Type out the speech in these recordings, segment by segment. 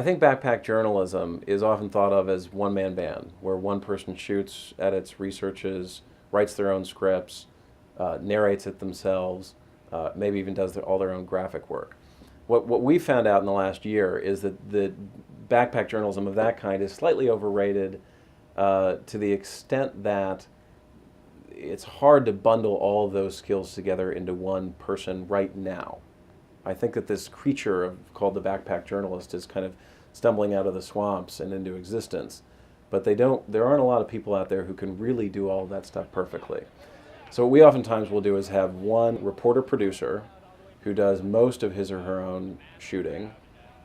I think backpack journalism is often thought of as one-man band, where one person shoots, edits, researches, writes their own scripts, narrates it themselves, maybe even does all their own graphic work. What we found out in the last year is that the backpack journalism of that kind is slightly overrated to the extent that it's hard to bundle all of those skills together into one person right now. I think that this creature called the backpack journalist is kind of stumbling out of the swamps and into existence. But there aren't a lot of people out there who can really do all of that stuff perfectly. So what we oftentimes will do is have one reporter-producer who does most of his or her own shooting,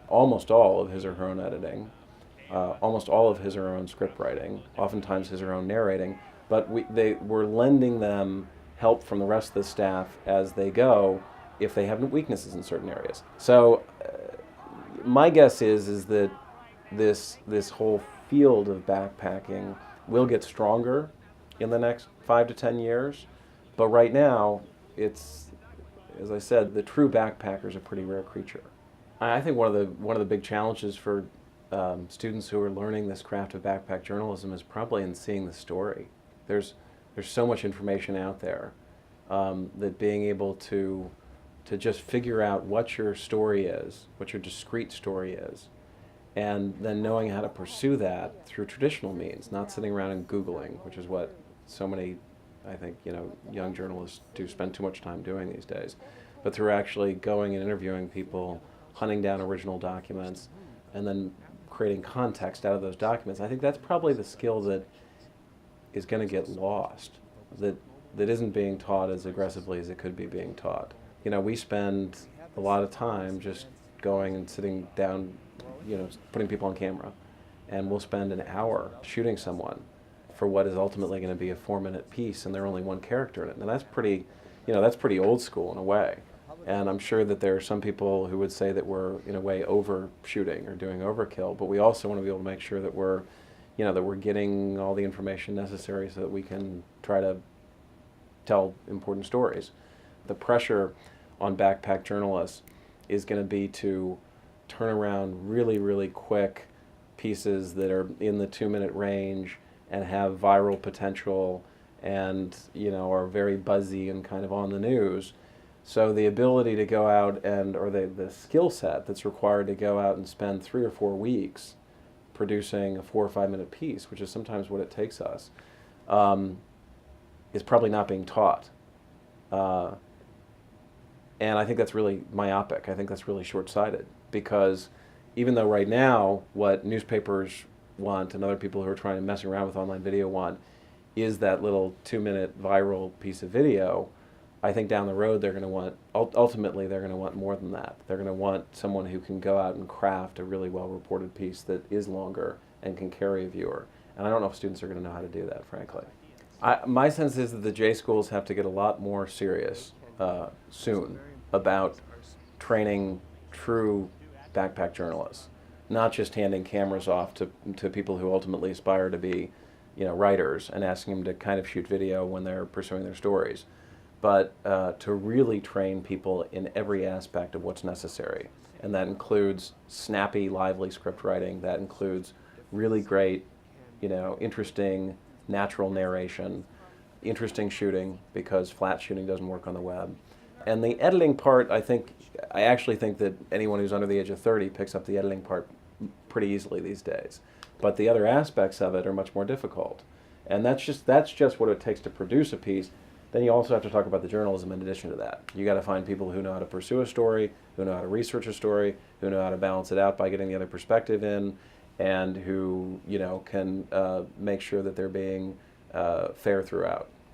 almost all of his or her own editing, almost all of his or her own script writing, oftentimes his or her own narrating, but we're lending them help from the rest of the staff as they go if they have weaknesses in certain areas. So my guess is that this whole field of backpacking will get stronger in the next 5 to 10 years, but right now it's, as I said, the true backpacker is a pretty rare creature. I think one of the big challenges for students who are learning this craft of backpack journalism is probably in seeing the story. There's so much information out there that being able to just figure out what your story is, what your discrete story is, and then knowing how to pursue that through traditional means, not sitting around and Googling, which is what so many, I think, young journalists do spend too much time doing these days, but through actually going and interviewing people, hunting down original documents, and then creating context out of those documents. I think that's probably the skill that is going to get lost, that isn't being taught as aggressively as it could be being taught. We spend a lot of time just going and sitting down, putting people on camera, and we'll spend an hour shooting someone for what is ultimately going to be a 4-minute piece, and there's only one character in it. And that's pretty old school in a way. And I'm sure that there are some people who would say that we're in a way overshooting or doing overkill, but we also want to be able to make sure that we're getting all the information necessary so that we can try to tell important stories. The pressure on backpack journalists is going to be to turn around really, really quick pieces that are in the 2-minute range and have viral potential and are very buzzy and kind of on the news. So the ability to go out or the skill set that's required to go out and spend 3 or 4 weeks producing a 4 or 5-minute piece, which is sometimes what it takes us, is probably not being taught. And I think that's really myopic. I think that's really short-sighted, because even though right now what newspapers want and other people who are trying to mess around with online video want is that little 2-minute viral piece of video, I think down the road they're going to want, ultimately they're going to want more than that. They're going to want someone who can go out and craft a really well-reported piece that is longer and can carry a viewer. And I don't know if students are going to know how to do that, frankly. My sense is that the J schools have to get a lot more serious soon about training true backpack journalists, not just handing cameras off to people who ultimately aspire to be writers and asking them to kind of shoot video when they're pursuing their stories, but to really train people in every aspect of what's necessary. And that includes snappy, lively script writing, that includes really great, interesting, natural narration, interesting shooting, because flat shooting doesn't work on the web. And the editing part, I actually think that anyone who's under the age of 30 picks up the editing part pretty easily these days. But the other aspects of it are much more difficult. And that's just what it takes to produce a piece. Then you also have to talk about the journalism in addition to that. You got to find people who know how to pursue a story, who know how to research a story, who know how to balance it out by getting the other perspective in, and who can make sure that they're being fair throughout.